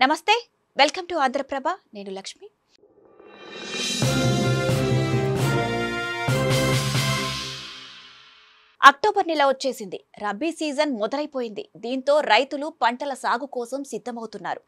నమస్తే, welcome to Andhraprabha. నేను Lakshmi. October నెల వచ్చేసింది. రబీ సీజన్ మొదలైపోయింది. దీంతో రైతులు పంటల సాగు కోసం సిద్ధమవుతున్నారు.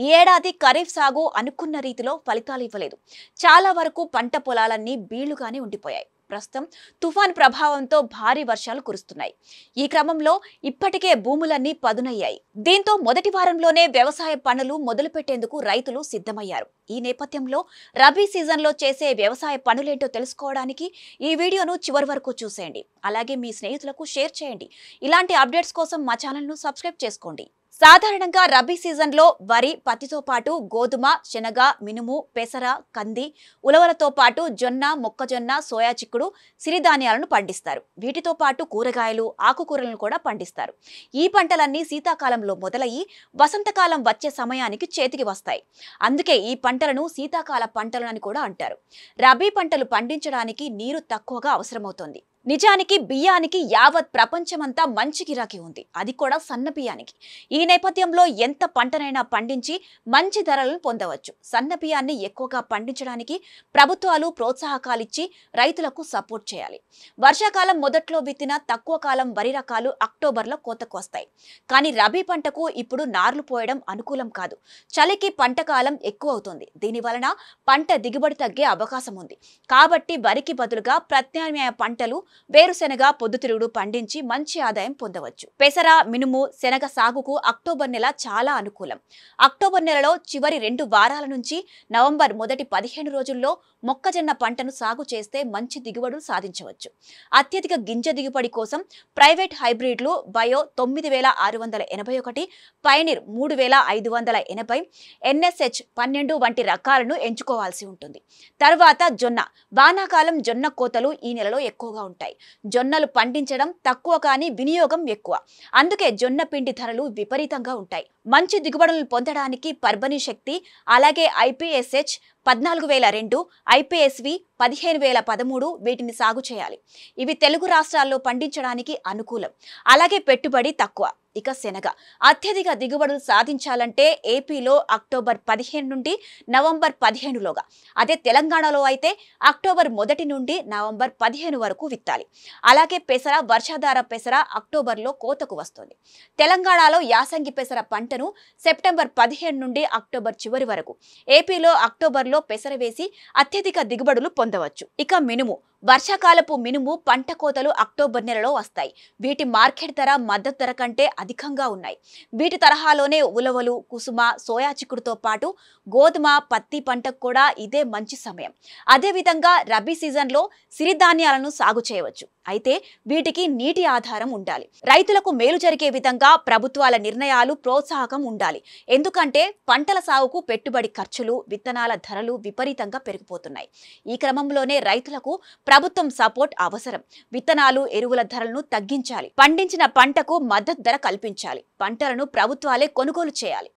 ఈ ఏడాది ఖరీఫ్ సాగు అనుకున్న రీతిలో ఫలితాలు ఇవ్వలేదు. చాలా వరకు పంట పొలాలన్నీ బీళ్లుగానే ఉండిపోయాయి. ప్రస్తుతం తుఫాన్ ప్రభావంతో భారీ వర్షాలు కురుస్తున్నాయి. ఈ క్రమంలో ఇప్పటికే భూములన్నీ పదునయ్యాయి. దీంతో మొదటి వారంలోనే వ్యవసాయ పనులు మొదలుపెట్టేందుకు రైతులు సిద్ధమయ్యారు. ఈ నేపథ్యంలో రబీ సీజన్లో చేసే వ్యవసాయ పనులేంటో తెలుసుకోవడానికి ఈ వీడియోను చివరి వరకు చూసేయండి. అలాగే మీ స్నేహితులకు షేర్ చేయండి. ఇలాంటి అప్డేట్స్ కోసం మా ఛానల్ను సబ్స్క్రైబ్ చేసుకోండి. సాధారణంగా రబీ సీజన్లో వరి, పత్తితో పాటు గోధుమ, శనగ, మినుము, పెసర, కంది, ఉలవలతో పాటు జొన్న, మొక్కజొన్న, సోయా చిక్కుడు, సిరిధాన్యాలను పండిస్తారు. వీటితో పాటు కూరగాయలు, ఆకుకూరలను కూడా పండిస్తారు. ఈ పంటలన్నీ శీతాకాలంలో మొదలయ్యి వసంతకాలం వచ్చే సమయానికి చేతికి వస్తాయి. అందుకే ఈ పంటలను శీతాకాల పంటలు అని కూడా అంటారు. రబీ పంటలు పండించడానికి నీరు తక్కువగా అవసరమవుతుంది. నిజానికి బియ్యానికి యావత్ ప్రపంచమంతా మంచి గిరాకీ ఉంది, అది కూడా సన్న బియ్యానికి. ఈ నేపథ్యంలో ఎంత పంటనైనా పండించి మంచి ధరలను పొందవచ్చు. సన్న బియ్యాన్ని ఎక్కువగా పండించడానికి ప్రభుత్వాలు ప్రోత్సాహకాలిచ్చి రైతులకు సపోర్ట్ చేయాలి. వర్షాకాలం మొదట్లో విత్తిన తక్కువ కాలం వరి రకాలు అక్టోబర్లో కోతకు వస్తాయి. కానీ రబీ పంటకు ఇప్పుడు నార్లు పోయడం అనుకూలం కాదు. చలికి పంట కాలం ఎక్కువ అవుతుంది. దీనివలన పంట దిగుబడి తగ్గే అవకాశం ఉంది. కాబట్టి వరికి బదులుగా ప్రత్యామ్నాయ పంటలు వేరుశెనగ, పొద్దుతిరుగుడు పండించి మంచి ఆదాయం పొందవచ్చు. పెసర, మినుము, శనగ సాగుకు అక్టోబర్ నెల చాలా అనుకూలం. అక్టోబర్ నెలలో చివరి 2 వారాల నుంచి నవంబర్ మొదటి 15 రోజుల్లో మొక్కజొన్న పంటను సాగు చేస్తే మంచి దిగుబడులు సాధించవచ్చు. అత్యధిక గింజ దిగుబడి కోసం ప్రైవేట్ హైబ్రిడ్లు బయో 9681, పైనీర్ 3580, NSH 12 వంటి రకాలను ఎంచుకోవాల్సి ఉంటుంది. తర్వాత జొన్న. వానాకాలం జొన్న కోతలు ఈ నెలలో ఎక్కువగా ఉంటాయి. జొన్నలు పండించడం తక్కువ కానీ వినియోగం ఎక్కువ. అందుకే జొన్న పిండి ధరలు విపరీతంగా ఉంటాయి. మంచి దిగుబడులను పొందడానికి పర్బని శక్తి, అలాగే IPSH 14002, IPSV 15013 వీటిని సాగు చేయాలి. ఇవి తెలుగు రాష్ట్రాల్లో పండించడానికి అనుకూలం. అలాగే పెట్టుబడి తక్కువ. ఇక శనగ. అత్యధిక దిగుబడులు సాధించాలంటే ఏపీలో అక్టోబర్ 15 నుండి నవంబర్ 15లోగా, అదే తెలంగాణలో అయితే అక్టోబర్ 1 నుండి నవంబర్ 15 వరకు విత్తాలి. అలాగే పెసర, వర్షాధార పెసర అక్టోబర్లో కోతకు వస్తుంది. తెలంగాణలో యాసంగి పెసర పంటను సెప్టెంబర్ 15 నుండి అక్టోబర్ చివరి వరకు, ఏపీలో అక్టోబర్లో పెసర వేసి అత్యధిక దిగుబడులు పొందవచ్చు. ఇక మినుము. వర్షాకాలపు మినుము పంట కోతలు అక్టోబర్ నెలలో వస్తాయి. వీటి మార్కెట్ ధర మద్దతు ధర కంటే అధికంగా ఉన్నాయి. వీటి తరహాలోనే ఉలవలు, కుసుమ, సోయా చిక్కుడుతో పాటు గోధుమ, పత్తి పంటకు కూడా ఇదే మంచి సమయం. అదేవిధంగా రబీ సీజన్లో సిరిధాన్యాలను సాగు చేయవచ్చు. అయితే వీటికి నీటి ఆధారం ఉండాలి. రైతులకు మేలు జరిగే విధంగా ప్రభుత్వాల నిర్ణయాలు, ప్రోత్సాహకం ఉండాలి. ఎందుకంటే పంటల సాగుకు పెట్టుబడి ఖర్చులు, విత్తనాల ధరలు విపరీతంగా పెరిగిపోతున్నాయి. ఈ క్రమంలోనే రైతులకు ప్రభుత్వం సపోర్ట్ అవసరం. విత్తనాలు, ఎరువుల ధరలను తగ్గించాలి. పండించిన పంటకు మద్దతు ధర కల్పించాలి. పంటలను ప్రభుత్వాలే కొనుగోలు చేయాలి.